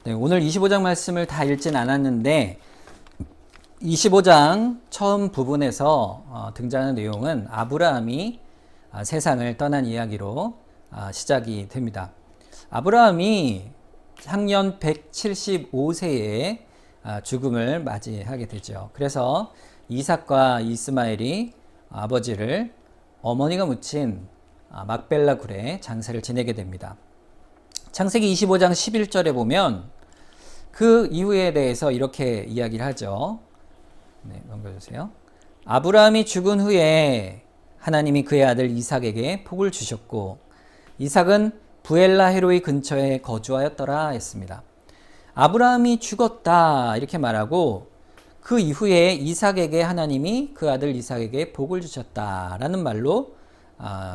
네, 오늘 25장 말씀을 다 읽진 않았는데 25장 처음 부분에서 등장하는 내용은 아브라함이 세상을 떠난 이야기로 시작이 됩니다. 아브라함이 향년 175세에 죽음을 맞이하게 되죠. 그래서 이삭과 이스마엘이 아버지를 어머니가 묻힌 막벨라 굴에 장사를 지내게 됩니다. 창세기 25장 11절에 보면 그 이후에 대해서 이렇게 이야기를 하죠. 네, 넘겨주세요. 아브라함이 죽은 후에 하나님이 그의 아들 이삭에게 복을 주셨고 이삭은 부엘라 헤로이 근처에 거주하였더라 했습니다. 아브라함이 죽었다 이렇게 말하고 그 이후에 이삭에게 하나님이 그 아들 이삭에게 복을 주셨다라는 말로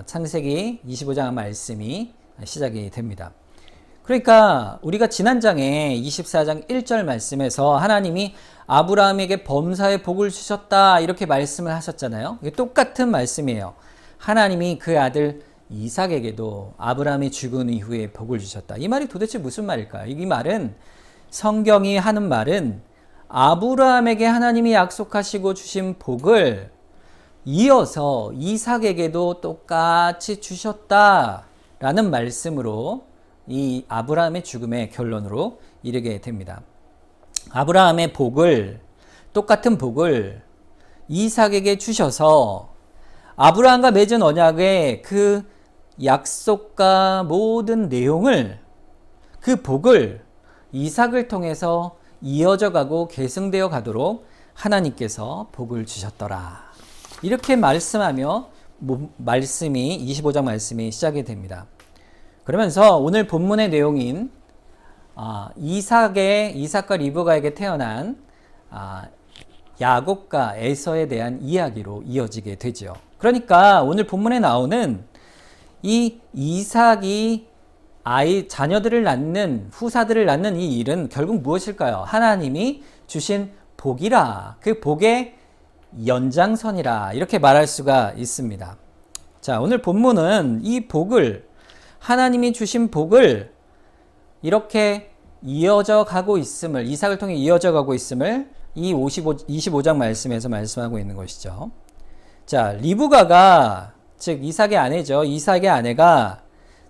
창세기 25장 말씀이 시작이 됩니다. 그러니까 우리가 지난 장에 24장 1절 말씀에서 하나님이 아브라함에게 범사의 복을 주셨다 이렇게 말씀을 하셨잖아요. 이게 똑같은 말씀이에요. 하나님이 그 아들 이삭에게도 아브라함이 죽은 이후에 복을 주셨다. 이 말이 도대체 무슨 말일까요? 이 말은 성경이 하는 말은 아브라함에게 하나님이 약속하시고 주신 복을 이어서 이삭에게도 똑같이 주셨다라는 말씀으로 이 아브라함의 죽음의 결론으로 이르게 됩니다. 아브라함의 복을, 똑같은 복을 이삭에게 주셔서 아브라함과 맺은 언약의 그 약속과 모든 내용을, 그 복을 이삭을 통해서 이어져 가고 계승되어 가도록 하나님께서 복을 주셨더라. 이렇게 말씀하며 말씀이 25장 말씀이 시작이 됩니다. 그러면서 오늘 본문의 내용인 이삭과 리브가에게 태어난 야곱과 에서에 대한 이야기로 이어지게 되죠. 그러니까 오늘 본문에 나오는 이 이삭이 자녀들을 낳는, 후사들을 낳는 이 일은 결국 무엇일까요? 하나님이 주신 복이라, 그 복의 연장선이라 이렇게 말할 수가 있습니다. 자, 오늘 본문은 이 복을, 하나님이 주신 복을 이렇게 이어져 가고 있음을, 이삭을 통해 이어져 가고 있음을 이 25장 말씀에서 말씀하고 있는 것이죠. 자, 리브가가, 즉 이삭의 아내죠. 이삭의 아내가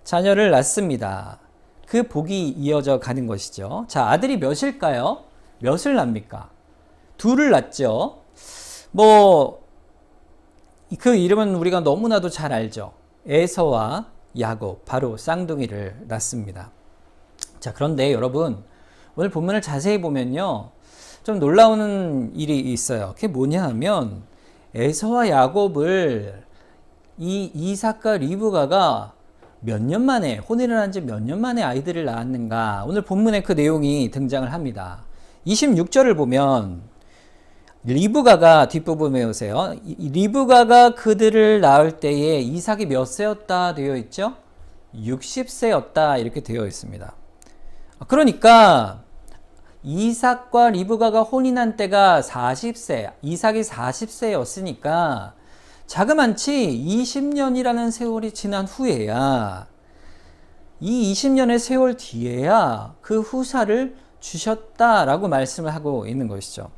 자녀를 낳습니다. 그 복이 이어져 가는 것이죠. 자, 아들이 몇일까요? 몇을 낳습니까? 둘을 낳죠. 그 이름은 우리가 너무나도 잘 알죠. 에서와 야곱, 바로 쌍둥이를 낳습니다. 자, 그런데 여러분, 오늘 본문을 자세히 보면요, 좀 놀라운 일이 있어요. 그게 뭐냐 하면 에서와 야곱을 이 이삭과 리브가가 몇 년 만에, 혼인을 한 지 몇 년 만에 아이들을 낳았는가, 오늘 본문에 그 내용이 등장을 합니다. 26절을 보면 리브가가, 뒷부분에 오세요. 리브가가 그들을 낳을 때에 이삭이 몇 세였다 되어 있죠? 60세였다 이렇게 되어 있습니다. 그러니까 이삭과 리브가가 혼인한 때가 40세, 이삭이 40세였으니까 자그만치 20년이라는 세월이 지난 후에야, 이 20년의 세월 뒤에야 그 후사를 주셨다라고 말씀을 하고 있는 것이죠.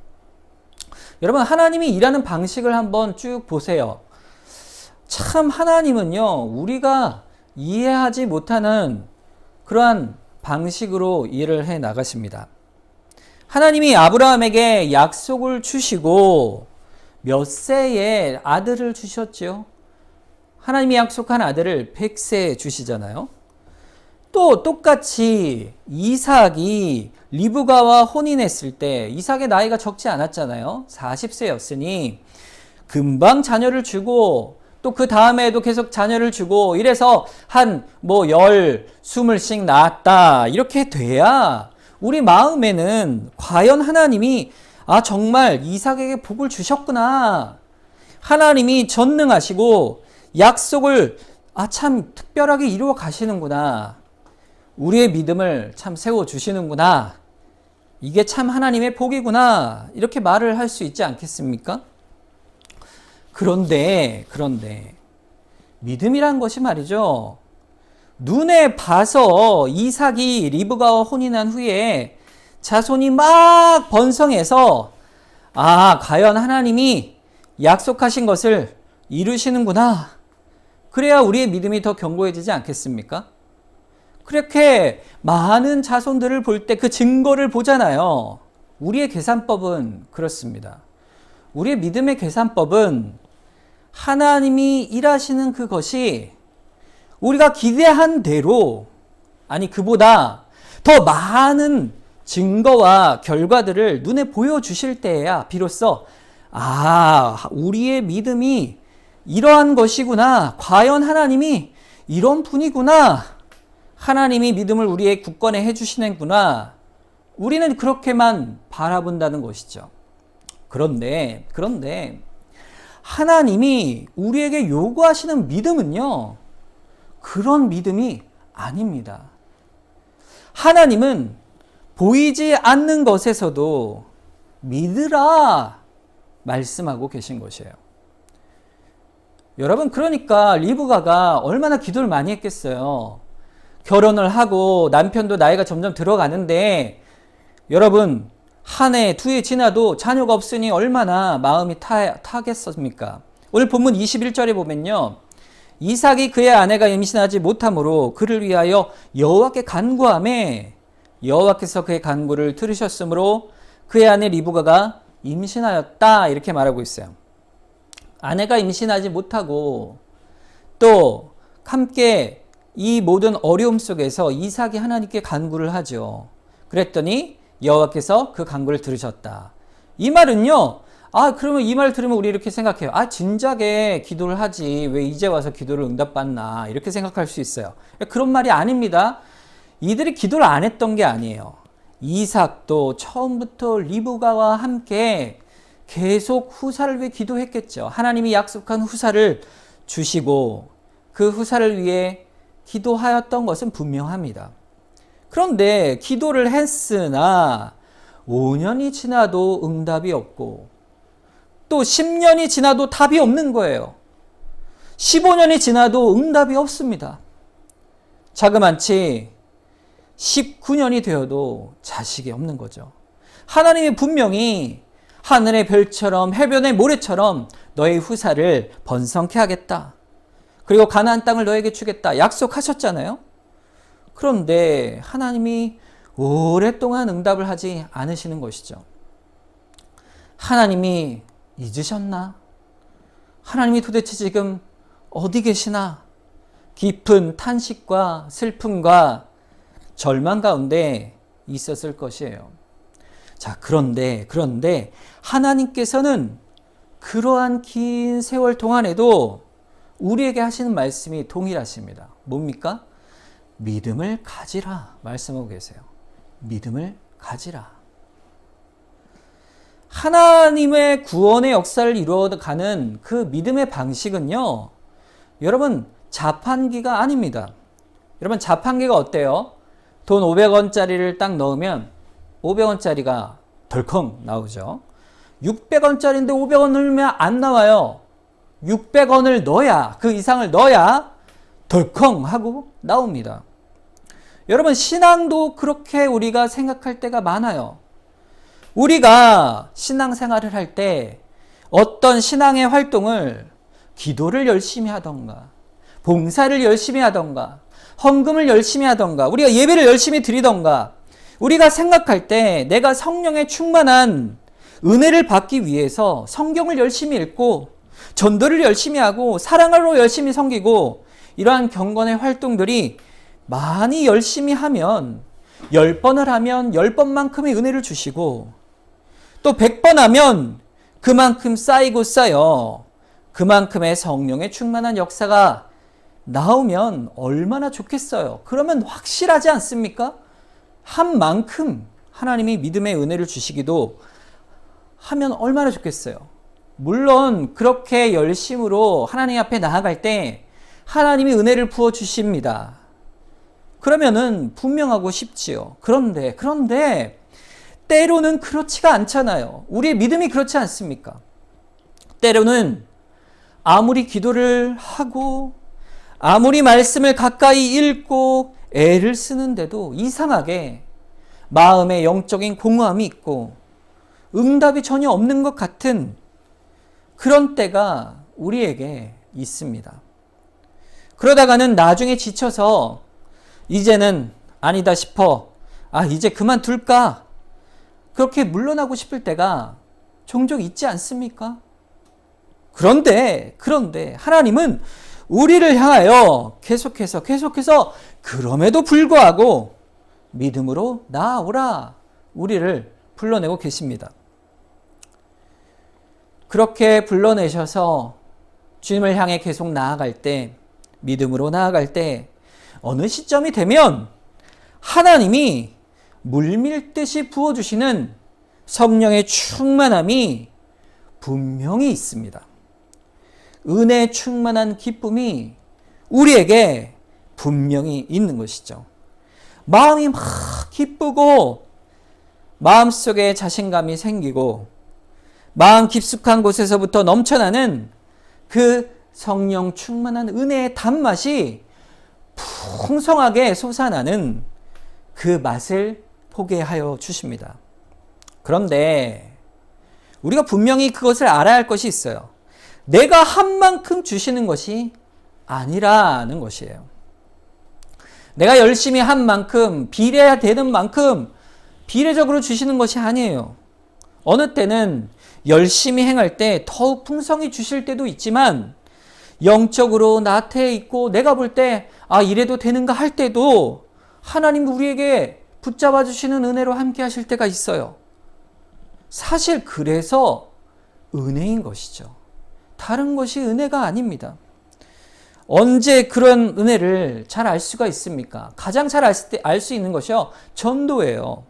여러분, 하나님이 일하는 방식을 한번 쭉 보세요. 참 하나님은요, 우리가 이해하지 못하는 그러한 방식으로 일을 해 나가십니다. 하나님이 아브라함에게 약속을 주시고 몇 세에 아들을 주셨죠? 하나님이 약속한 아들을 100세에 주시잖아요. 또 똑같이 이삭이 리브가와 혼인했을 때 이삭의 나이가 적지 않았잖아요. 40세였으니 금방 자녀를 주고 또 그 다음에도 계속 자녀를 주고 이래서 한 20씩 낳았다 이렇게 돼야 우리 마음에는 과연 하나님이 정말 이삭에게 복을 주셨구나, 하나님이 전능하시고 약속을 참 특별하게 이루어 가시는구나, 우리의 믿음을 참 세워주시는구나, 이게 참 하나님의 복이구나, 이렇게 말을 할 수 있지 않겠습니까? 그런데 믿음이란 것이 말이죠, 눈에 봐서 이삭이 리브가와 혼인한 후에 자손이 막 번성해서 과연 하나님이 약속하신 것을 이루시는구나. 그래야 우리의 믿음이 더 견고해지지 않겠습니까? 그렇게 많은 자손들을 볼 때 그 증거를 보잖아요. 우리의 계산법은 그렇습니다. 우리의 믿음의 계산법은 하나님이 일하시는 그것이 우리가 기대한 대로, 그보다 더 많은 증거와 결과들을 눈에 보여주실 때에야 비로소 우리의 믿음이 이러한 것이구나. 과연 하나님이 이런 분이구나. 하나님이 믿음을 우리의 굳건히 해주시는구나. 우리는 그렇게만 바라본다는 것이죠. 그런데 하나님이 우리에게 요구하시는 믿음은요, 그런 믿음이 아닙니다. 하나님은 보이지 않는 것에서도 믿으라 말씀하고 계신 것이에요. 여러분, 그러니까 리브가가 얼마나 기도를 많이 했겠어요. 결혼을 하고 남편도 나이가 점점 들어가는데, 여러분, 한 해, 두 해 지나도 자녀가 없으니 얼마나 마음이 타겠습니까? 오늘 본문 21절에 보면요, 이삭이 그의 아내가 임신하지 못하므로 그를 위하여 여호와께 간구하매 여호와께서 그의 간구를 들으셨으므로 그의 아내 리브가가 임신하였다, 이렇게 말하고 있어요. 아내가 임신하지 못하고 또 함께 이 모든 어려움 속에서 이삭이 하나님께 간구를 하죠. 그랬더니 여호와께서 그 간구를 들으셨다. 이 말은요, 그러면 이 말 들으면 우리 이렇게 생각해요. 진작에 기도를 하지 왜 이제 와서 기도를 응답받나, 이렇게 생각할 수 있어요. 그런 말이 아닙니다. 이들이 기도를 안 했던 게 아니에요. 이삭도 처음부터 리브가와 함께 계속 후사를 위해 기도했겠죠. 하나님이 약속한 후사를 주시고 그 후사를 위해 기도하였던 것은 분명합니다. 그런데 기도를 했으나 5년이 지나도 응답이 없고 또 10년이 지나도 답이 없는 거예요. 15년이 지나도 응답이 없습니다. 자그만치 19년이 되어도 자식이 없는 거죠. 하나님이 분명히 하늘의 별처럼 해변의 모래처럼 너의 후사를 번성케 하겠다. 그리고 가나안 땅을 너에게 주겠다. 약속하셨잖아요. 그런데 하나님이 오랫동안 응답을 하지 않으시는 것이죠. 하나님이 잊으셨나? 하나님이 도대체 지금 어디 계시나? 깊은 탄식과 슬픔과 절망 가운데 있었을 것이에요. 자, 그런데 하나님께서는 그러한 긴 세월 동안에도 우리에게 하시는 말씀이 동일하십니다. 뭡니까? 믿음을 가지라 말씀하고 계세요. 믿음을 가지라. 하나님의 구원의 역사를 이루어가는 그 믿음의 방식은요, 여러분, 자판기가 아닙니다. 여러분, 자판기가 어때요? 돈 500원짜리를 딱 넣으면 500원짜리가 덜컹 나오죠. 600원짜리인데 500원 넣으면 안 나와요. 600원을 넣어야, 그 이상을 넣어야 덜컹 하고 나옵니다. 여러분, 신앙도 그렇게 우리가 생각할 때가 많아요. 우리가 신앙생활을 할 때 어떤 신앙의 활동을, 기도를 열심히 하던가, 봉사를 열심히 하던가, 헌금을 열심히 하던가, 우리가 예배를 열심히 드리던가, 우리가 생각할 때 내가 성령의 충만한 은혜를 받기 위해서 성경을 열심히 읽고 전도를 열심히 하고 사랑으로 열심히 섬기고, 이러한 경건의 활동들이 많이 열심히 하면 10번을 하면 10번만큼의 은혜를 주시고, 또 100번 하면 그만큼 쌓이고 쌓여 그만큼의 성령의 충만한 역사가 나오면 얼마나 좋겠어요. 그러면 확실하지 않습니까? 한 만큼 하나님이 믿음의 은혜를 주시기도 하면 얼마나 좋겠어요. 물론 그렇게 열심으로 하나님 앞에 나아갈 때 하나님이 은혜를 부어주십니다. 그러면은 분명하고 쉽지요. 그런데 때로는 그렇지가 않잖아요. 우리의 믿음이 그렇지 않습니까? 때로는 아무리 기도를 하고 아무리 말씀을 가까이 읽고 애를 쓰는데도 이상하게 마음에 영적인 공허함이 있고 응답이 전혀 없는 것 같은 그런 때가 우리에게 있습니다. 그러다가는 나중에 지쳐서 이제는 아니다 싶어 이제 그만둘까? 그렇게 물러나고 싶을 때가 종종 있지 않습니까? 그런데 하나님은 우리를 향하여 계속해서 그럼에도 불구하고 믿음으로 나아오라 우리를 불러내고 계십니다. 그렇게 불러내셔서 주님을 향해 계속 나아갈 때, 믿음으로 나아갈 때 어느 시점이 되면 하나님이 물밀듯이 부어주시는 성령의 충만함이 분명히 있습니다. 은혜 충만한 기쁨이 우리에게 분명히 있는 것이죠. 마음이 막 기쁘고 마음속에 자신감이 생기고 마음 깊숙한 곳에서부터 넘쳐나는 그 성령 충만한 은혜의 단맛이 풍성하게 솟아나는 그 맛을 보게 하여 주십니다. 그런데 우리가 분명히 그것을 알아야 할 것이 있어요. 내가 한 만큼 주시는 것이 아니라는 것이에요. 내가 열심히 한 만큼, 비례되는 만큼 비례적으로 주시는 것이 아니에요. 어느 때는 열심히 행할 때 더욱 풍성히 주실 때도 있지만 영적으로 나태해 있고 내가 볼 때 이래도 되는가 할 때도 하나님 우리에게 붙잡아 주시는 은혜로 함께 하실 때가 있어요. 사실 그래서 은혜인 것이죠. 다른 것이 은혜가 아닙니다. 언제 그런 은혜를 잘 알 수가 있습니까? 가장 잘 알 수 있는 것이요, 전도예요.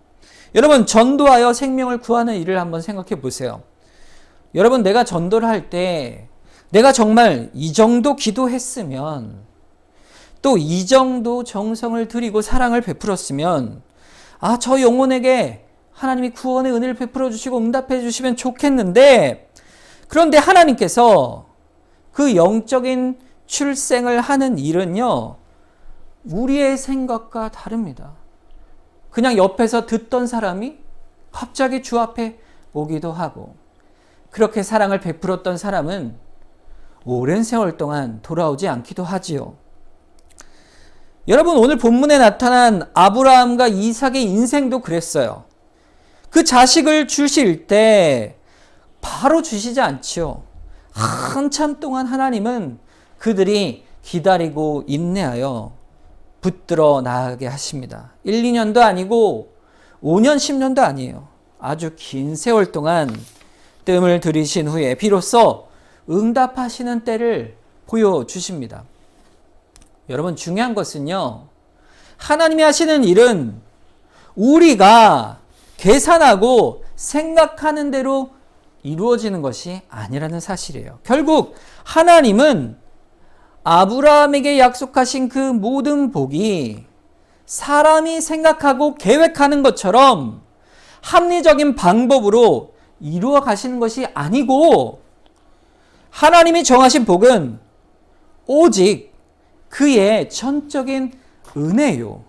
여러분, 전도하여 생명을 구하는 일을 한번 생각해 보세요. 여러분, 내가 전도를 할 때 내가 정말 이 정도 기도했으면, 또 이 정도 정성을 들이고 사랑을 베풀었으면 저 영혼에게 하나님이 구원의 은혜를 베풀어 주시고 응답해 주시면 좋겠는데, 그런데 하나님께서 그 영적인 출생을 하는 일은요, 우리의 생각과 다릅니다. 그냥 옆에서 듣던 사람이 갑자기 주 앞에 오기도 하고, 그렇게 사랑을 베풀었던 사람은 오랜 세월 동안 돌아오지 않기도 하지요. 여러분, 오늘 본문에 나타난 아브라함과 이삭의 인생도 그랬어요. 그 자식을 주실 때 바로 주시지 않지요. 한참 동안 하나님은 그들이 기다리고 인내하여 붙들어 나가게 하십니다. 1, 2년도 아니고 5년, 10년도 아니에요. 아주 긴 세월 동안 뜸을 들이신 후에 비로소 응답하시는 때를 보여주십니다. 여러분, 중요한 것은요, 하나님이 하시는 일은 우리가 계산하고 생각하는 대로 이루어지는 것이 아니라는 사실이에요. 결국 하나님은 아브라함에게 약속하신 그 모든 복이 사람이 생각하고 계획하는 것처럼 합리적인 방법으로 이루어 가시는 것이 아니고, 하나님이 정하신 복은 오직 그의 전적인 은혜요,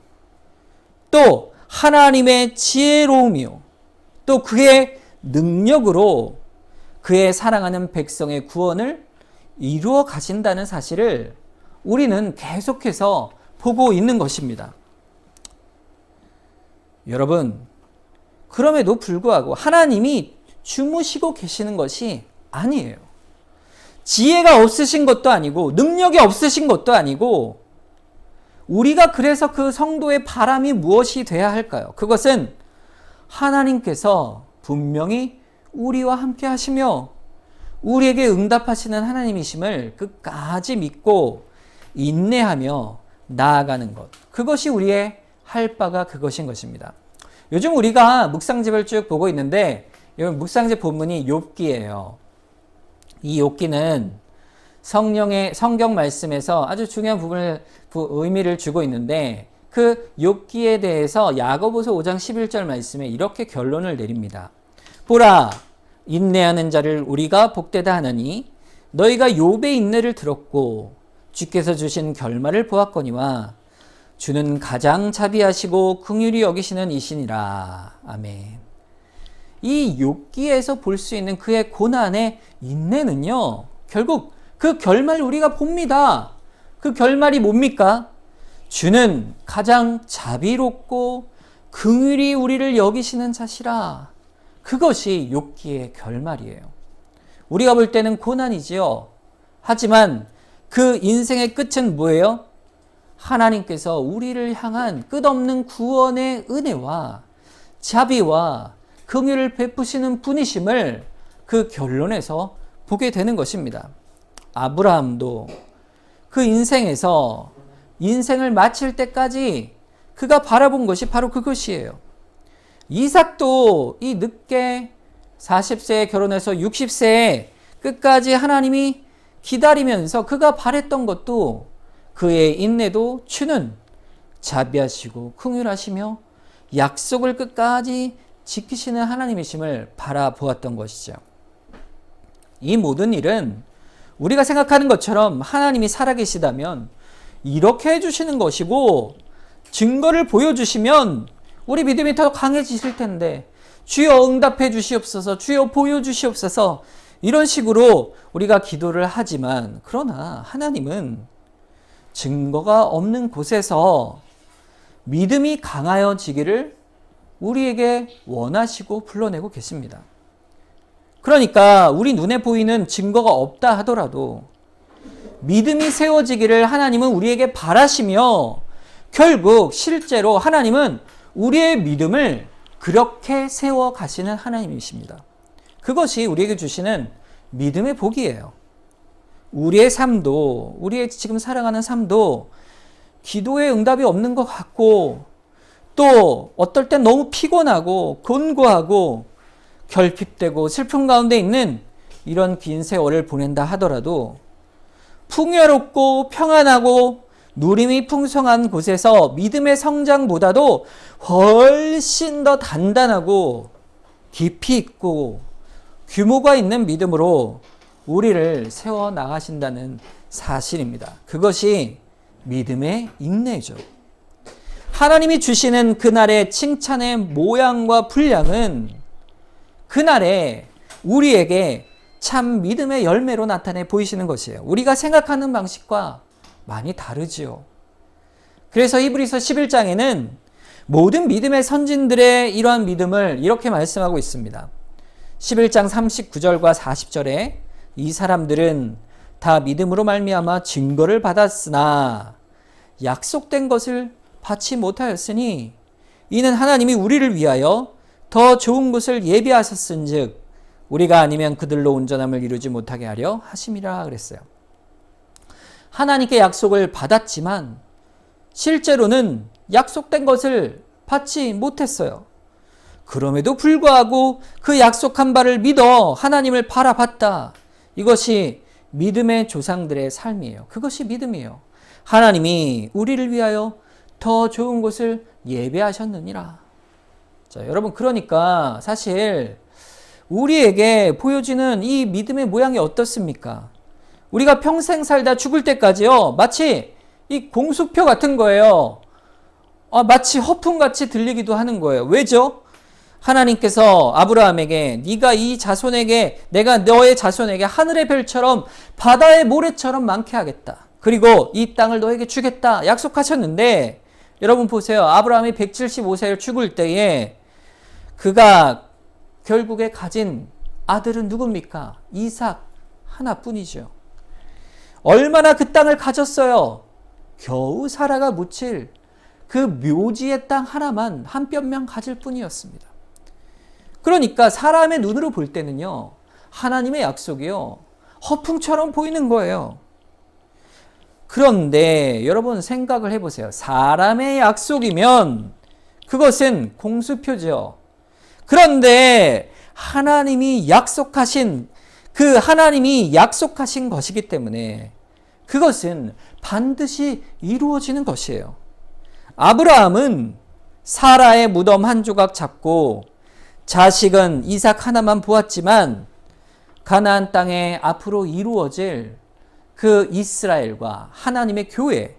또 하나님의 지혜로움이요, 또 그의 능력으로 그의 사랑하는 백성의 구원을 이루어 가신다는 사실을 우리는 계속해서 보고 있는 것입니다. 여러분, 그럼에도 불구하고 하나님이 주무시고 계시는 것이 아니에요. 지혜가 없으신 것도 아니고 능력이 없으신 것도 아니고, 우리가 그래서 그 성도의 바람이 무엇이 돼야 할까요? 그것은 하나님께서 분명히 우리와 함께 하시며 우리에게 응답하시는 하나님이심을 끝까지 믿고 인내하며 나아가는 것, 그것이 우리의 할 바가 그것인 것입니다. 요즘 우리가 묵상집을 쭉 보고 있는데, 묵상집 본문이 욥기예요. 이 욥기는 성경 말씀에서 아주 중요한 부분을 의미를 주고 있는데, 그 욥기에 대해서 야고보서 5장 11절 말씀에 이렇게 결론을 내립니다. 보라, 인내하는 자를 우리가 복되다 하느니 너희가 욥의 인내를 들었고 주께서 주신 결말을 보았거니와 주는 가장 자비하시고 긍휼히 여기시는 이시니라. 아멘. 이 욥기에서 볼 수 있는 그의 고난의 인내는요, 결국 그 결말 우리가 봅니다. 그 결말이 뭡니까? 주는 가장 자비롭고 긍휼히 우리를 여기시는 자시라. 그것이 욥기의 결말이에요. 우리가 볼 때는 고난이지요. 하지만 그 인생의 끝은 뭐예요? 하나님께서 우리를 향한 끝없는 구원의 은혜와 자비와 긍휼을 베푸시는 분이심을 그 결론에서 보게 되는 것입니다. 아브라함도 그 인생에서 인생을 마칠 때까지 그가 바라본 것이 바로 그것이에요. 이삭도 이 늦게 40세에 결혼해서 60세에 끝까지 하나님이 기다리면서 그가 바랬던 것도 그의 인내도 주는 자비하시고 긍휼하시며 약속을 끝까지 지키시는 하나님이심을 바라보았던 것이죠. 이 모든 일은 우리가 생각하는 것처럼 하나님이 살아계시다면 이렇게 해주시는 것이고 증거를 보여주시면 우리 믿음이 더 강해지실 텐데 주여 응답해 주시옵소서, 주여 보여주시옵소서, 이런 식으로 우리가 기도를 하지만, 그러나 하나님은 증거가 없는 곳에서 믿음이 강하여지기를 우리에게 원하시고 불러내고 계십니다. 그러니까 우리 눈에 보이는 증거가 없다 하더라도 믿음이 세워지기를 하나님은 우리에게 바라시며, 결국 실제로 하나님은 우리의 믿음을 그렇게 세워 가시는 하나님이십니다. 그것이 우리에게 주시는 믿음의 복이에요. 우리의 삶도, 우리의 지금 살아가는 삶도 기도에 응답이 없는 것 같고, 또 어떨 땐 너무 피곤하고 곤고하고 결핍되고 슬픔 가운데 있는 이런 긴 세월을 보낸다 하더라도 풍요롭고 평안하고 누림이 풍성한 곳에서 믿음의 성장보다도 훨씬 더 단단하고 깊이 있고 규모가 있는 믿음으로 우리를 세워 나가신다는 사실입니다. 그것이 믿음의 인내죠. 하나님이 주시는 그날의 칭찬의 모양과 분량은 그날에 우리에게 참 믿음의 열매로 나타내 보이시는 것이에요. 우리가 생각하는 방식과 많이 다르지요. 그래서 히브리서 11장에는 모든 믿음의 선진들의 이러한 믿음을 이렇게 말씀하고 있습니다. 11장 39절과 40절에 이 사람들은 다 믿음으로 말미암아 증거를 받았으나 약속된 것을 받지 못하였으니 이는 하나님이 우리를 위하여 더 좋은 것을 예비하셨은즉 우리가 아니면 그들로 온전함을 이루지 못하게 하려 하심이라 그랬어요. 하나님께 약속을 받았지만 실제로는 약속된 것을 받지 못했어요. 그럼에도 불구하고 그 약속한 바를 믿어 하나님을 바라봤다. 이것이 믿음의 조상들의 삶이에요. 그것이 믿음이에요. 하나님이 우리를 위하여 더 좋은 곳을 예배하셨느니라. 자, 여러분, 그러니까 사실 우리에게 보여지는 이 믿음의 모양이 어떻습니까? 우리가 평생 살다 죽을 때까지요, 마치 이 공수표 같은 거예요. 마치 허풍같이 들리기도 하는 거예요. 왜죠? 하나님께서 아브라함에게 네가 이 자손에게, 내가 너의 자손에게 하늘의 별처럼 바다의 모래처럼 많게 하겠다. 그리고 이 땅을 너에게 주겠다 약속하셨는데, 여러분 보세요. 아브라함이 175세를 죽을 때에 그가 결국에 가진 아들은 누굽니까? 이삭 하나뿐이죠. 얼마나 그 땅을 가졌어요. 겨우 사라가 묻힐 그 묘지의 땅 하나만 한 뼘만 가질 뿐이었습니다. 그러니까 사람의 눈으로 볼 때는요, 하나님의 약속이요, 허풍처럼 보이는 거예요. 그런데 여러분 생각을 해보세요. 사람의 약속이면 그것은 공수표죠. 그런데 하나님이 약속하신 것이기 때문에 그것은 반드시 이루어지는 것이에요. 아브라함은 사라의 무덤 한 조각 잡고 자식은 이삭 하나만 보았지만 가나안 땅에 앞으로 이루어질 그 이스라엘과 하나님의 교회,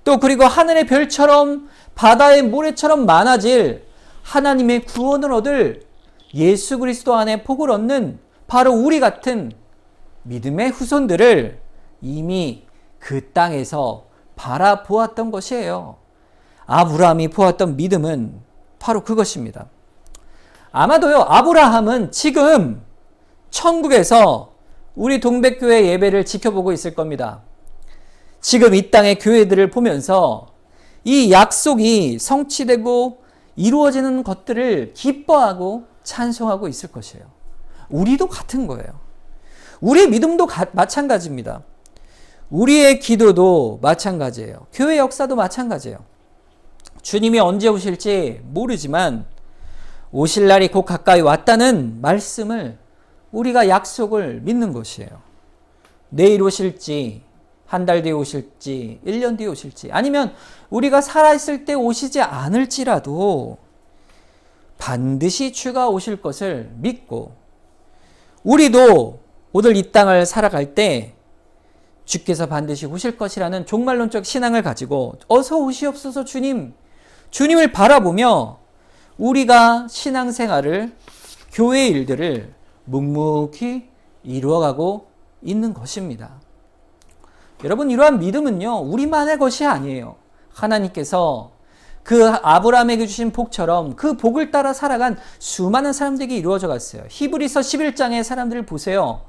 또 그리고 하늘의 별처럼 바다의 모래처럼 많아질 하나님의 구원을 얻을 예수 그리스도 안에 복을 얻는 바로 우리 같은 믿음의 후손들을 이미 그 땅에서 바라보았던 것이에요. 아브라함이 보았던 믿음은 바로 그것입니다. 아마도요, 아브라함은 지금 천국에서 우리 동백교회 예배를 지켜보고 있을 겁니다. 지금 이 땅의 교회들을 보면서 이 약속이 성취되고 이루어지는 것들을 기뻐하고 찬송하고 있을 것이에요. 우리도 같은 거예요. 우리의 믿음도 마찬가지입니다. 우리의 기도도 마찬가지예요. 교회 역사도 마찬가지예요. 주님이 언제 오실지 모르지만 오실 날이 곧 가까이 왔다는 말씀을 우리가 약속을 믿는 것이에요. 내일 오실지, 한 달 뒤에 오실지, 1년 뒤에 오실지, 아니면 우리가 살아있을 때 오시지 않을지라도 반드시 주가 오실 것을 믿고, 우리도 오늘 이 땅을 살아갈 때 주께서 반드시 오실 것이라는 종말론적 신앙을 가지고 어서 오시옵소서 주님을 바라보며 우리가 신앙생활을, 교회의 일들을 묵묵히 이루어가고 있는 것입니다. 여러분, 이러한 믿음은요, 우리만의 것이 아니에요. 하나님께서 그 아브라함에게 주신 복처럼 그 복을 따라 살아간 수많은 사람들에게 이루어져 갔어요. 히브리서 11장의 사람들을 보세요.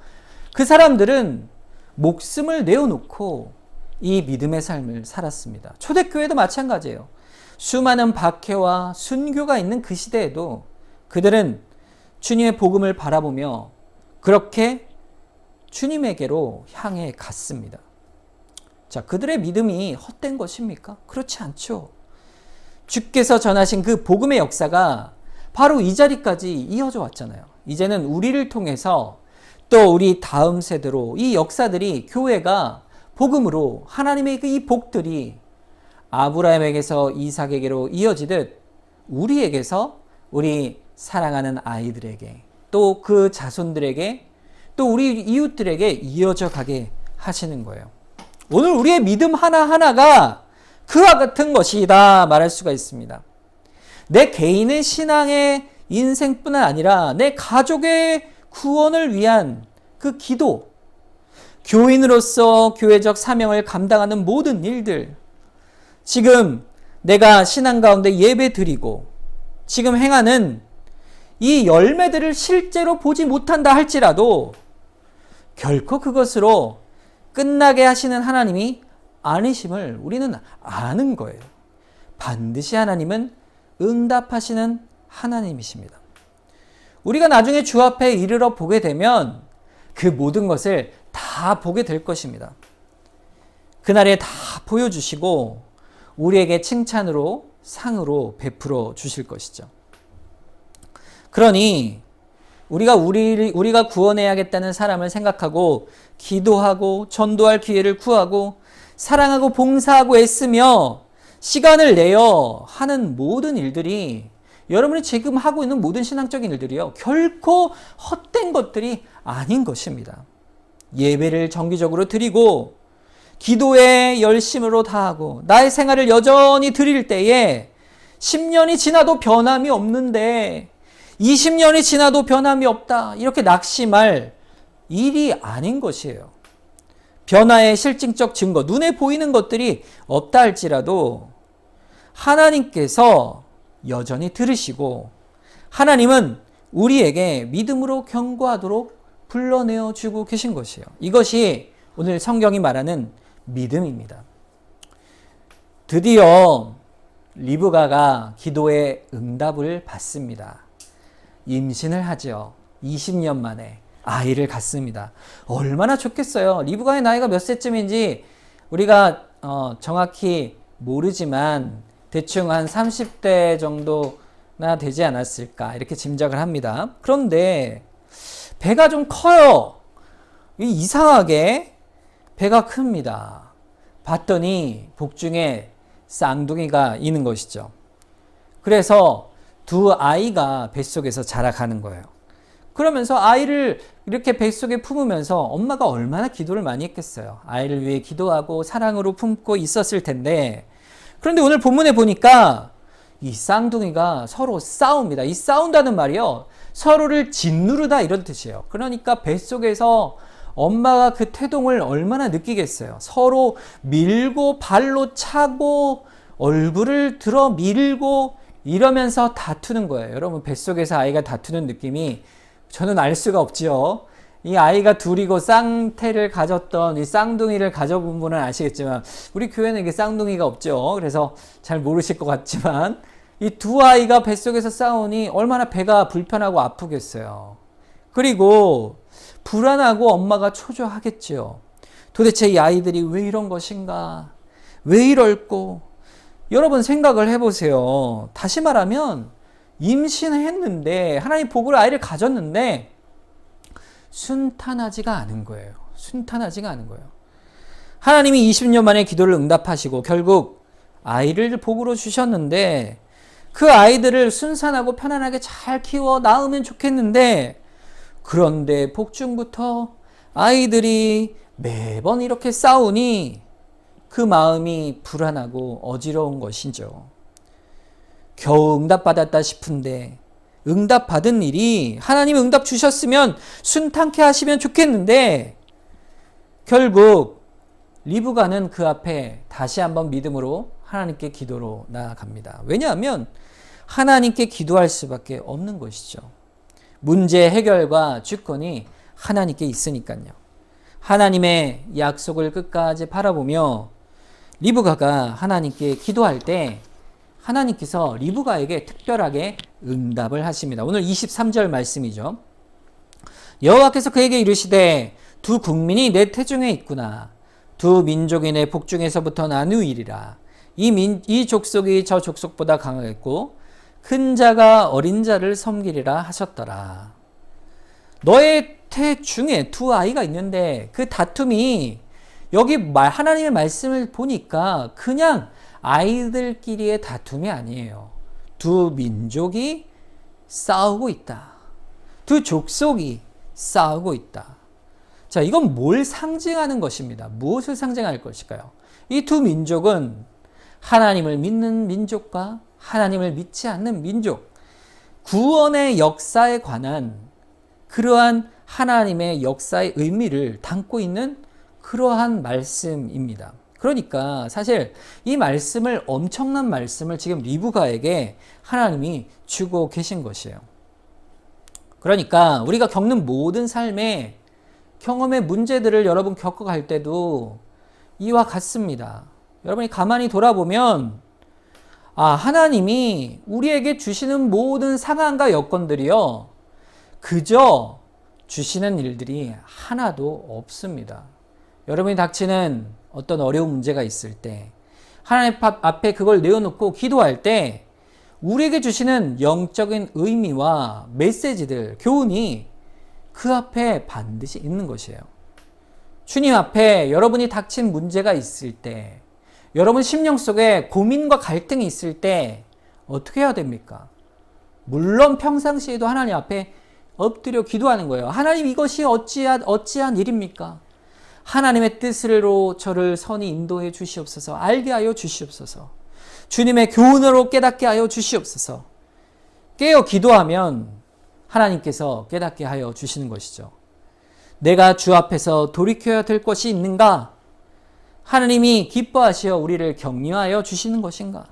그 사람들은 목숨을 내어놓고 이 믿음의 삶을 살았습니다. 초대교회도 마찬가지예요. 수많은 박해와 순교가 있는 그 시대에도 그들은 주님의 복음을 바라보며 그렇게 주님에게로 향해 갔습니다. 자, 그들의 믿음이 헛된 것입니까? 그렇지 않죠. 주께서 전하신 그 복음의 역사가 바로 이 자리까지 이어져 왔잖아요. 이제는 우리를 통해서 또 우리 다음 세대로 이 역사들이, 교회가 복음으로 하나님의 이 복들이 아브라함에게서 이삭에게로 이어지듯 우리에게서 우리 사랑하는 아이들에게, 또 그 자손들에게, 또 우리 이웃들에게 이어져 가게 하시는 거예요. 오늘 우리의 믿음 하나하나가 그와 같은 것이다 말할 수가 있습니다. 내 개인의 신앙의 인생뿐 아니라 내 가족의 구원을 위한 그 기도, 교인으로서 교회적 사명을 감당하는 모든 일들, 지금 내가 신앙 가운데 예배 드리고 지금 행하는 이 열매들을 실제로 보지 못한다 할지라도 결코 그것으로 끝나게 하시는 하나님이 아니심을 우리는 아는 거예요. 반드시 하나님은 응답하시는 하나님이십니다. 우리가 나중에 주 앞에 이르러 보게 되면 그 모든 것을 다 보게 될 것입니다. 그날에 다 보여주시고 우리에게 칭찬으로, 상으로 베풀어 주실 것이죠. 그러니 우리가 구원해야겠다는 사람을 생각하고 기도하고 전도할 기회를 구하고 사랑하고 봉사하고 애쓰며 시간을 내어 하는 모든 일들이, 여러분이 지금 하고 있는 모든 신앙적인 일들이요, 결코 헛된 것들이 아닌 것입니다. 예배를 정기적으로 드리고 기도에 열심으로 다하고 나의 생활을 여전히 드릴 때에 10년이 지나도 변함이 없는데 20년이 지나도 변함이 없다, 이렇게 낙심할 일이 아닌 것이에요. 변화의 실증적 증거, 눈에 보이는 것들이 없다 할지라도 하나님께서 여전히 들으시고 하나님은 우리에게 믿음으로 경고하도록 불러내어 주고 계신 것이에요. 이것이 오늘 성경이 말하는 믿음입니다. 드디어 리브가가 기도의 응답을 받습니다. 임신을 하죠. 20년 만에 아이를 갖습니다. 얼마나 좋겠어요. 리브가의 나이가 몇 세쯤인지 우리가 정확히 모르지만 대충 한 30대 정도나 되지 않았을까 이렇게 짐작을 합니다. 그런데 배가 좀 커요. 이상하게 배가 큽니다. 봤더니 복중에 쌍둥이가 있는 것이죠. 그래서 두 아이가 뱃속에서 자라가는 거예요. 그러면서 아이를 이렇게 뱃속에 품으면서 엄마가 얼마나 기도를 많이 했겠어요. 아이를 위해 기도하고 사랑으로 품고 있었을 텐데, 그런데 오늘 본문에 보니까 이 쌍둥이가 서로 싸웁니다. 이 싸운다는 말이요, 서로를 짓누르다 이런 뜻이에요. 그러니까 뱃속에서 엄마가 그 태동을 얼마나 느끼겠어요. 서로 밀고 발로 차고 얼굴을 들어 밀고 이러면서 다투는 거예요. 여러분, 뱃속에서 아이가 다투는 느낌이 저는 알 수가 없지요. 이 아이가 둘이고 쌍태를 가졌던 이 쌍둥이를 가져본 분은 아시겠지만 우리 교회는 이게 쌍둥이가 없죠. 그래서 잘 모르실 것 같지만 이 두 아이가 뱃속에서 싸우니 얼마나 배가 불편하고 아프겠어요. 그리고 불안하고 엄마가 초조하겠죠. 도대체 이 아이들이 왜 이런 것인가? 왜 이럴꼬? 여러분 생각을 해보세요. 다시 말하면 임신했는데 하나님 복으로 아이를 가졌는데 순탄하지가 않은 거예요. 순탄하지가 않은 거예요. 하나님이 20년 만에 기도를 응답하시고 결국 아이를 복으로 주셨는데 그 아이들을 순산하고 편안하게 잘 키워 낳으면 좋겠는데, 그런데 복중부터 아이들이 매번 이렇게 싸우니 그 마음이 불안하고 어지러운 것이죠. 겨우 응답받았다 싶은데, 응답받은 일이 하나님 응답 주셨으면 순탄케 하시면 좋겠는데, 결국 리브가는 그 앞에 다시 한번 믿음으로 하나님께 기도로 나아갑니다. 왜냐하면 하나님께 기도할 수밖에 없는 것이죠. 문제 해결과 주권이 하나님께 있으니까요. 하나님의 약속을 끝까지 바라보며 리브가가 하나님께 기도할 때 하나님께서 리브가에게 특별하게 응답을 하십니다. 오늘 23절 말씀이죠. 여호와께서 그에게 이르시되 두 국민이 내 태중에 있구나. 두 민족이 내 복중에서부터 나누이리라. 이 족속이 저 족속보다 강하겠고 큰 자가 어린 자를 섬기리라 하셨더라. 너의 태중에 두 아이가 있는데 그 다툼이 여기 하나님의 말씀을 보니까 그냥 아이들끼리의 다툼이 아니에요. 두 민족이 싸우고 있다. 두 족속이 싸우고 있다. 자, 이건 뭘 상징하는 것입니다. 무엇을 상징할 것일까요? 이 두 민족은 하나님을 믿는 민족과 하나님을 믿지 않는 민족, 구원의 역사에 관한 그러한 하나님의 역사의 의미를 담고 있는 그러한 말씀입니다. 그러니까 사실 이 말씀을, 엄청난 말씀을 지금 리브가에게 하나님이 주고 계신 것이에요. 그러니까 우리가 겪는 모든 삶의 경험의 문제들을 여러분 겪어갈 때도 이와 같습니다. 여러분이 가만히 돌아보면 하나님이 우리에게 주시는 모든 상황과 여건들이요, 그저 주시는 일들이 하나도 없습니다. 여러분이 닥치는 어떤 어려운 문제가 있을 때 하나님 앞에 그걸 내어놓고 기도할 때 우리에게 주시는 영적인 의미와 메시지들, 교훈이 그 앞에 반드시 있는 것이에요. 주님 앞에 여러분이 닥친 문제가 있을 때, 여러분 심령 속에 고민과 갈등이 있을 때 어떻게 해야 됩니까? 물론 평상시에도 하나님 앞에 엎드려 기도하는 거예요. 하나님, 이것이 어찌한 일입니까? 하나님의 뜻으로 저를 선히 인도해 주시옵소서. 알게 하여 주시옵소서. 주님의 교훈으로 깨닫게 하여 주시옵소서. 깨어 기도하면 하나님께서 깨닫게 하여 주시는 것이죠. 내가 주 앞에서 돌이켜야 될 것이 있는가? 하나님이 기뻐하시어 우리를 격려하여 주시는 것인가?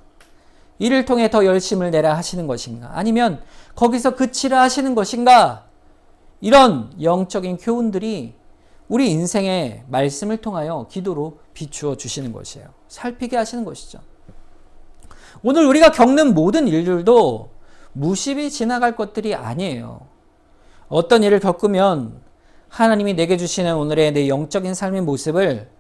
이를 통해 더 열심을 내라 하시는 것인가? 아니면 거기서 그치라 하시는 것인가? 이런 영적인 교훈들이 우리 인생의 말씀을 통하여 기도로 비추어 주시는 것이에요. 살피게 하시는 것이죠. 오늘 우리가 겪는 모든 일들도 무심히 지나갈 것들이 아니에요. 어떤 일을 겪으면 하나님이 내게 주시는 오늘의 내 영적인 삶의 모습을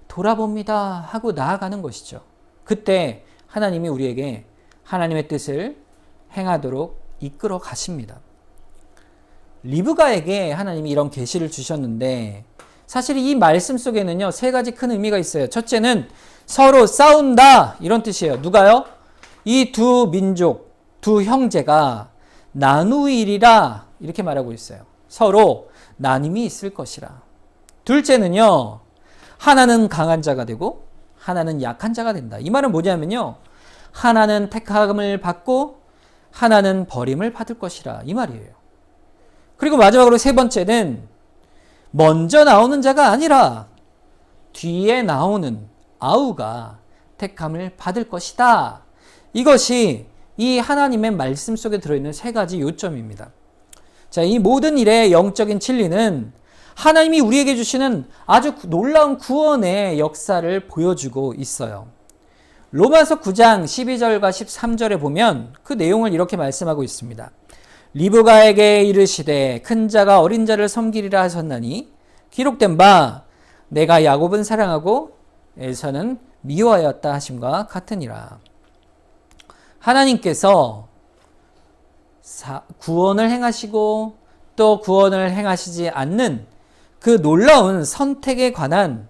돌아봅니다 하고 나아가는 것이죠. 그때 하나님이 우리에게 하나님의 뜻을 행하도록 이끌어 가십니다. 리브가에게 하나님이 이런 계시를 주셨는데, 사실 이 말씀 속에는요, 세 가지 큰 의미가 있어요. 첫째는 서로 싸운다, 이런 뜻이에요. 누가요? 이 두 민족, 두 형제가 나누이리라 이렇게 말하고 있어요. 서로 나눔이 있을 것이라. 둘째는요, 하나는 강한 자가 되고 하나는 약한 자가 된다. 이 말은 뭐냐면요, 하나는 택함을 받고 하나는 버림을 받을 것이라 이 말이에요. 그리고 마지막으로 세 번째는 먼저 나오는 자가 아니라 뒤에 나오는 아우가 택함을 받을 것이다. 이것이 이 하나님의 말씀 속에 들어있는 세 가지 요점입니다. 자, 이 모든 일의 영적인 진리는 하나님이 우리에게 주시는 아주 놀라운 구원의 역사를 보여주고 있어요. 로마서 9장 12절과 13절에 보면 그 내용을 이렇게 말씀하고 있습니다. 리브가에게 이르시되 큰 자가 어린 자를 섬기리라 하셨나니 기록된 바 내가 야곱은 사랑하고 에서는 미워하였다 하심과 같으니라. 하나님께서 구원을 행하시고 또 구원을 행하시지 않는 그 놀라운 선택에 관한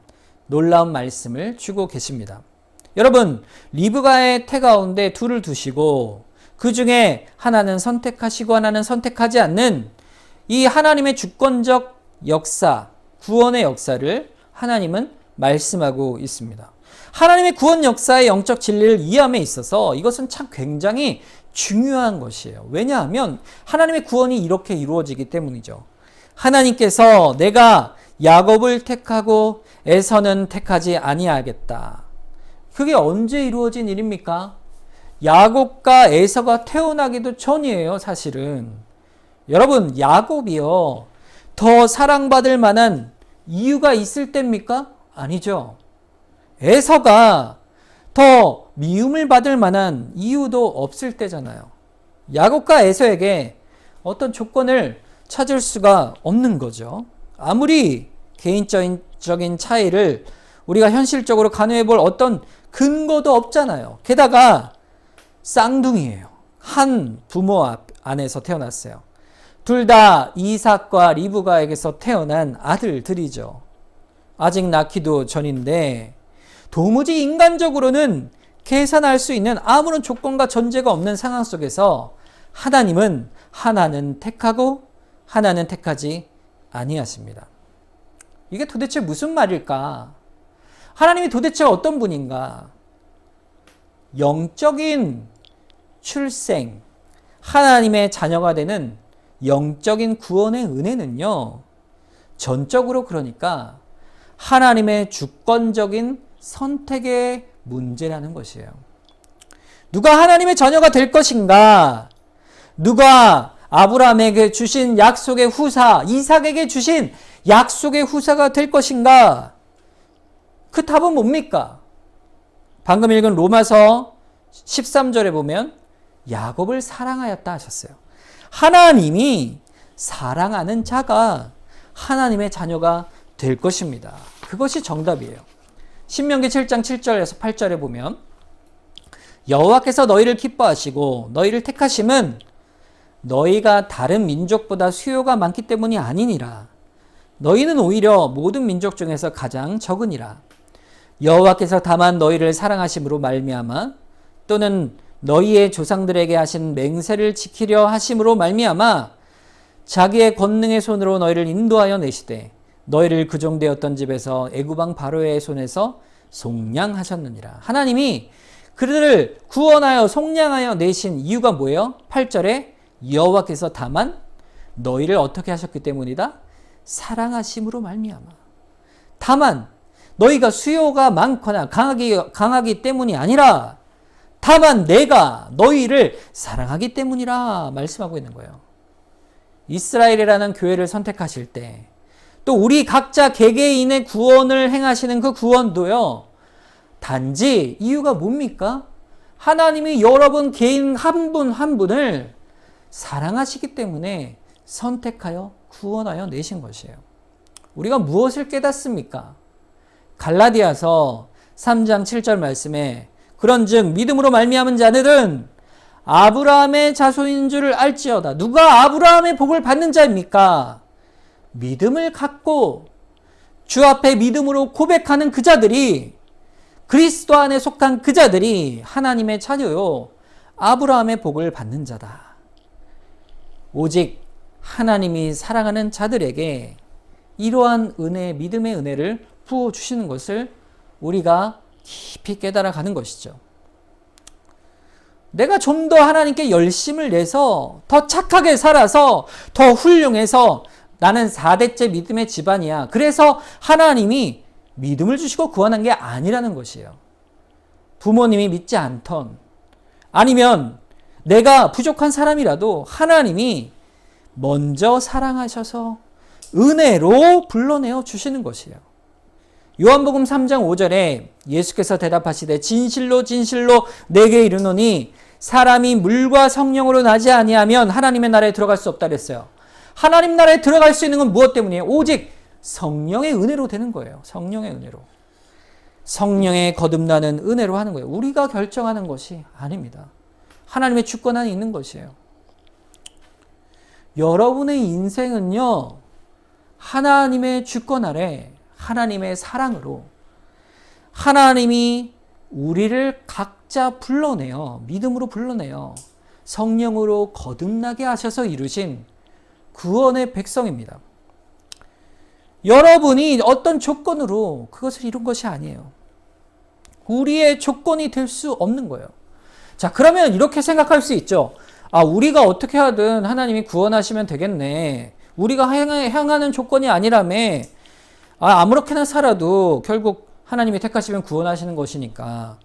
놀라운 말씀을 주고 계십니다. 여러분, 리브가의 태 가운데 둘을 두시고 그 중에 하나는 선택하시고 하나는 선택하지 않는 이 하나님의 주권적 역사, 구원의 역사를 하나님은 말씀하고 있습니다. 하나님의 구원 역사의 영적 진리를 이해함에 있어서 이것은 참 굉장히 중요한 것이에요. 왜냐하면 하나님의 구원이 이렇게 이루어지기 때문이죠. 하나님께서 내가 야곱을 택하고 에서는 택하지 아니하겠다. 그게 언제 이루어진 일입니까? 야곱과 에서가 태어나기도 전이에요, 사실은. 여러분, 야곱이요, 더 사랑받을 만한 이유가 있을 때입니까? 아니죠. 에서가 더 미움을 받을 만한 이유도 없을 때잖아요. 야곱과 에서에게 어떤 조건을 찾을 수가 없는 거죠. 아무리 개인적인 차이를 우리가 현실적으로 간호해 볼 어떤 근거도 없잖아요. 게다가 쌍둥이에요. 한 부모 안에서 태어났어요. 둘 다 이삭과 리브가에게서 태어난 아들들이죠. 아직 낳기도 전인데 도무지 인간적으로는 계산할 수 있는 아무런 조건과 전제가 없는 상황 속에서 하나님은 하나는 택하고 하나는 택하지 아니하십니다. 이게 도대체 무슨 말일까? 하나님이 도대체 어떤 분인가? 영적인 출생, 하나님의 자녀가 되는 영적인 구원의 은혜는요, 전적으로 그러니까 하나님의 주권적인 선택의 문제라는 것이에요. 누가 하나님의 자녀가 될 것인가? 누가 아브라함에게 주신 약속의 후사, 이삭에게 주신 약속의 후사가 될 것인가? 그 답은 뭡니까? 방금 읽은 로마서 13절에 보면 야곱을 사랑하였다 하셨어요. 하나님이 사랑하는 자가 하나님의 자녀가 될 것입니다. 그것이 정답이에요. 신명기 7장 7절에서 8절에 보면 여호와께서 너희를 기뻐하시고 너희를 택하심은 너희가 다른 민족보다 수요가 많기 때문이 아니니라. 너희는 오히려 모든 민족 중에서 가장 적으니라. 여호와께서 다만 너희를 사랑하심으로 말미암아 또는 너희의 조상들에게 하신 맹세를 지키려 하심으로 말미암아 자기의 권능의 손으로 너희를 인도하여 내시되 너희를 그종되었던 집에서 애굽왕 바로의 손에서 속량하셨느니라. 하나님이 그들을 구원하여 속량하여 내신 이유가 뭐예요? 8절에 여호와께서 다만 너희를 어떻게 하셨기 때문이다? 사랑하심으로 말미암아. 다만 너희가 수요가 많거나 강하기 때문이 아니라 다만 내가 너희를 사랑하기 때문이라 말씀하고 있는 거예요. 이스라엘이라는 교회를 선택하실 때 또 우리 각자 개개인의 구원을 행하시는 그 구원도요, 단지 이유가 뭡니까? 하나님이 여러분 개인 한 분 한 분을 사랑하시기 때문에 선택하여 구원하여 내신 것이에요. 우리가 무엇을 깨닫습니까? 갈라디아서 3장 7절 말씀에 그런즉 믿음으로 말미암은 자들은 아브라함의 자손인 줄을 알지어다. 누가 아브라함의 복을 받는 자입니까? 믿음을 갖고 주 앞에 믿음으로 고백하는 그 자들이, 그리스도 안에 속한 그 자들이 하나님의 자녀요 아브라함의 복을 받는 자다. 오직 하나님이 사랑하는 자들에게 이러한 은혜, 믿음의 은혜를 부어주시는 것을 우리가 깊이 깨달아가는 것이죠. 내가 좀 더 하나님께 열심을 내서 더 착하게 살아서 더 훌륭해서 나는 4대째 믿음의 집안이야. 그래서 하나님이 믿음을 주시고 구원한 게 아니라는 것이에요. 부모님이 믿지 않던, 아니면 내가 부족한 사람이라도 하나님이 먼저 사랑하셔서 은혜로 불러내어 주시는 것이에요. 요한복음 3장 5절에 예수께서 대답하시되 진실로 진실로 내게 이르노니 사람이 물과 성령으로 나지 아니하면 하나님의 나라에 들어갈 수 없다 그랬어요. 하나님 나라에 들어갈 수 있는 건 무엇 때문이에요? 오직 성령의 은혜로 되는 거예요. 성령의 은혜로. 성령의 거듭나는 은혜로 하는 거예요. 우리가 결정하는 것이 아닙니다. 하나님의 주권 안에 있는 것이에요. 여러분의 인생은요, 하나님의 주권 아래 하나님의 사랑으로 하나님이 우리를 각자 불러내어 믿음으로 불러내어 성령으로 거듭나게 하셔서 이루신 구원의 백성입니다. 여러분이 어떤 조건으로 그것을 이룬 것이 아니에요. 우리의 조건이 될 수 없는 거예요. 자, 그러면 이렇게 생각할 수 있죠. 아, 우리가 어떻게 하든 하나님이 구원하시면 되겠네. 우리가 향하는 조건이 아니라며. 아무렇게나 살아도 결국 하나님이 택하시면 구원하시는 것이니까.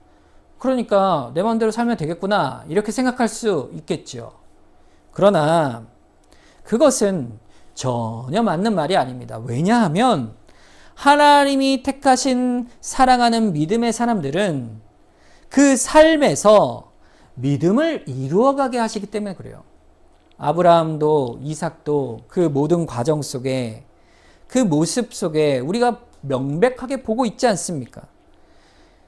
그러니까 내 마음대로 살면 되겠구나. 이렇게 생각할 수 있겠죠. 그러나 그것은 전혀 맞는 말이 아닙니다. 왜냐하면 하나님이 택하신 사랑하는 믿음의 사람들은 그 삶에서 믿음을 이루어가게 하시기 때문에 그래요. 아브라함도 이삭도 그 모든 과정 속에 그 모습 속에 우리가 명백하게 보고 있지 않습니까?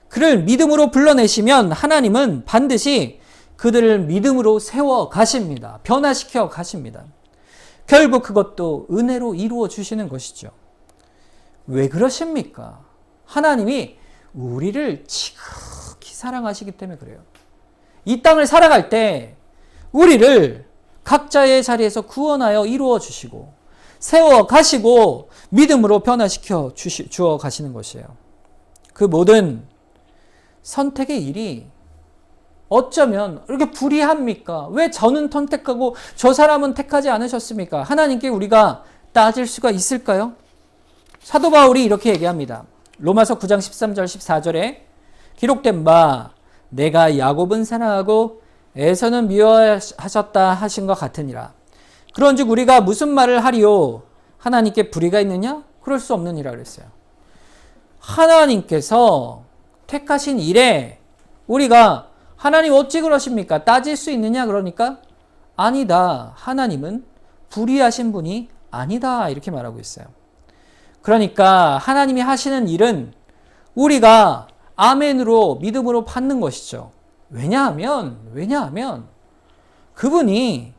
그를 믿음으로 불러내시면 하나님은 반드시 그들을 믿음으로 세워 가십니다. 변화시켜 가십니다. 결국 그것도 은혜로 이루어 주시는 것이죠. 왜 그러십니까? 하나님이 우리를 지극히 사랑하시기 때문에 그래요. 이 땅을 살아갈 때 우리를 각자의 자리에서 구원하여 이루어 주시고 세워 가시고 믿음으로 변화시켜 주어 가시는 것이에요. 그 모든 선택의 일이 어쩌면 이렇게 불이합니까? 왜 저는 선택하고 저 사람은 택하지 않으셨습니까? 하나님께 우리가 따질 수가 있을까요? 사도 바울이 이렇게 얘기합니다. 로마서 9장 13절 14절에 기록된 바 내가 야곱은 사랑하고 에서는 미워하셨다 하신 것 같으니라. 그런즉 우리가 무슨 말을 하리요? 하나님께 불의가 있느냐? 그럴 수 없느니라 그랬어요. 하나님께서 택하신 일에 우리가 하나님 어찌 그러십니까? 따질 수 있느냐? 그러니까 아니다. 하나님은 불의하신 분이 아니다. 이렇게 말하고 있어요. 그러니까 하나님이 하시는 일은 우리가 아멘으로 믿음으로 받는 것이죠. 왜냐하면 그분이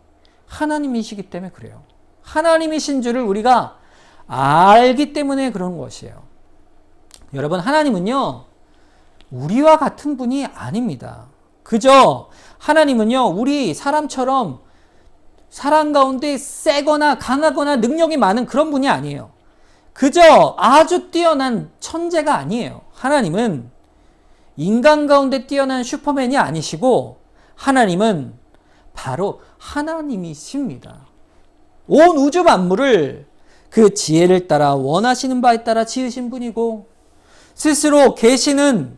하나님이시기 때문에 그래요. 하나님이신 줄을 우리가 알기 때문에 그런 것이에요. 여러분, 하나님은요, 우리와 같은 분이 아닙니다. 그저 하나님은요, 우리 사람처럼 사람 가운데 세거나 강하거나 능력이 많은 그런 분이 아니에요. 그저 아주 뛰어난 천재가 아니에요. 하나님은 인간 가운데 뛰어난 슈퍼맨이 아니시고 하나님은 바로 하나님이십니다. 온 우주 만물을 그 지혜를 따라 원하시는 바에 따라 지으신 분이고 스스로 계시는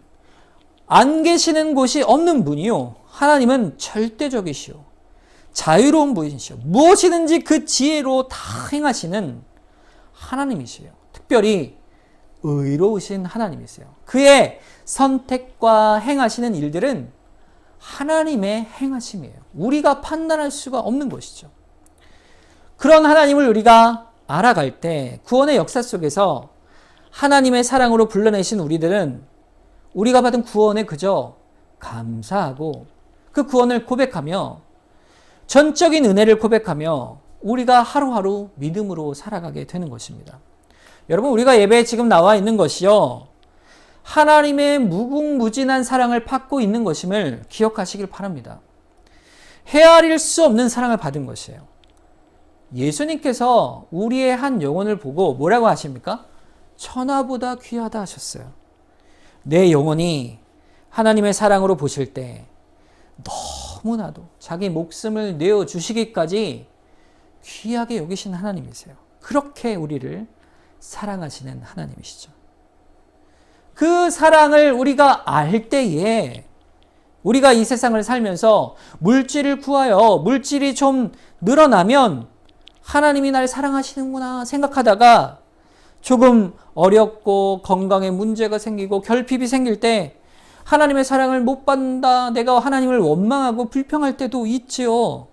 안 계시는 곳이 없는 분이요. 하나님은 절대적이시오. 자유로운 분이시오. 무엇이든지 그 지혜로 다 행하시는 하나님이시에요. 특별히 의로우신 하나님이세요. 그의 선택과 행하시는 일들은 하나님의 행하심이에요. 우리가 판단할 수가 없는 것이죠. 그런 하나님을 우리가 알아갈 때 구원의 역사 속에서 하나님의 사랑으로 불러내신 우리들은 우리가 받은 구원에 그저 감사하고 그 구원을 고백하며 전적인 은혜를 고백하며 우리가 하루하루 믿음으로 살아가게 되는 것입니다. 여러분, 우리가 예배에 지금 나와 있는 것이요, 하나님의 무궁무진한 사랑을 받고 있는 것임을 기억하시길 바랍니다. 헤아릴 수 없는 사랑을 받은 것이에요. 예수님께서 우리의 한 영혼을 보고 뭐라고 하십니까? 천하보다 귀하다 하셨어요. 내 영혼이 하나님의 사랑으로 보실 때 너무나도 자기 목숨을 내어주시기까지 귀하게 여기신 하나님이세요. 그렇게 우리를 사랑하시는 하나님이시죠. 그 사랑을 우리가 알 때에 우리가 이 세상을 살면서 물질을 구하여 물질이 좀 늘어나면 하나님이 날 사랑하시는구나 생각하다가 조금 어렵고 건강에 문제가 생기고 결핍이 생길 때 하나님의 사랑을 못 받는다, 내가 하나님을 원망하고 불평할 때도 있지요.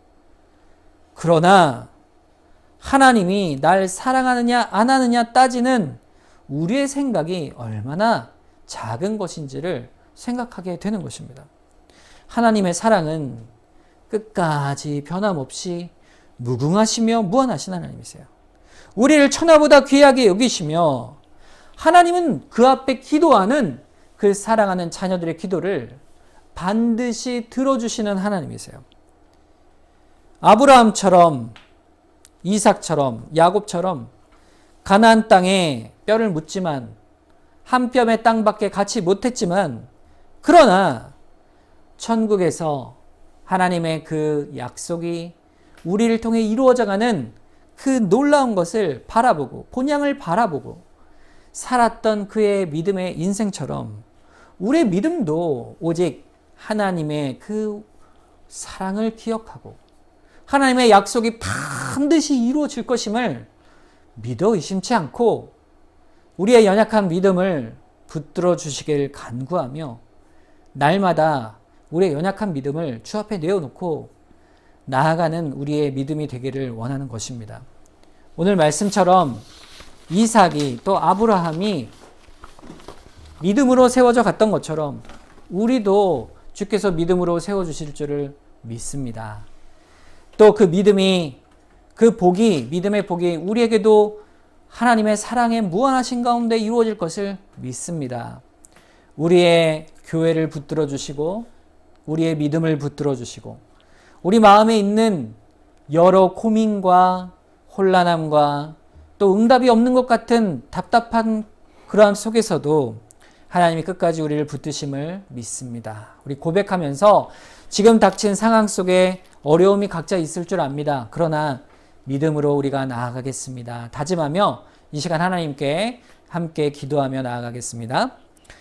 그러나 하나님이 날 사랑하느냐 안 하느냐 따지는 우리의 생각이 얼마나 작은 것인지를 생각하게 되는 것입니다. 하나님의 사랑은 끝까지 변함없이 무궁하시며 무한하신 하나님이세요. 우리를 천하보다 귀하게 여기시며 하나님은 그 앞에 기도하는 그 사랑하는 자녀들의 기도를 반드시 들어주시는 하나님이세요. 아브라함처럼, 이삭처럼, 야곱처럼 가나안 땅에 뼈를 묻지만 한 뼘의 땅밖에 갖지 못했지만 그러나 천국에서 하나님의 그 약속이 우리를 통해 이루어져가는 그 놀라운 것을 바라보고 본향을 바라보고 살았던 그의 믿음의 인생처럼 우리의 믿음도 오직 하나님의 그 사랑을 기억하고 하나님의 약속이 반드시 이루어질 것임을 믿어 의심치 않고 우리의 연약한 믿음을 붙들어 주시길 간구하며 날마다 우리의 연약한 믿음을 주 앞에 내어놓고 나아가는 우리의 믿음이 되기를 원하는 것입니다. 오늘 말씀처럼 이삭이 또 아브라함이 믿음으로 세워져 갔던 것처럼 우리도 주께서 믿음으로 세워주실 줄을 믿습니다. 또 그 믿음이, 그 복이, 믿음의 복이 우리에게도 하나님의 사랑의 무한하신 가운데 이루어질 것을 믿습니다. 우리의 교회를 붙들어 주시고 우리의 믿음을 붙들어 주시고 우리 마음에 있는 여러 고민과 혼란함과 또 응답이 없는 것 같은 답답한 그러함 속에서도 하나님이 끝까지 우리를 붙드심을 믿습니다. 우리 고백하면서 지금 닥친 상황 속에 어려움이 각자 있을 줄 압니다. 그러나 믿음으로 우리가 나아가겠습니다. 다짐하며 이 시간 하나님께 함께 기도하며 나아가겠습니다.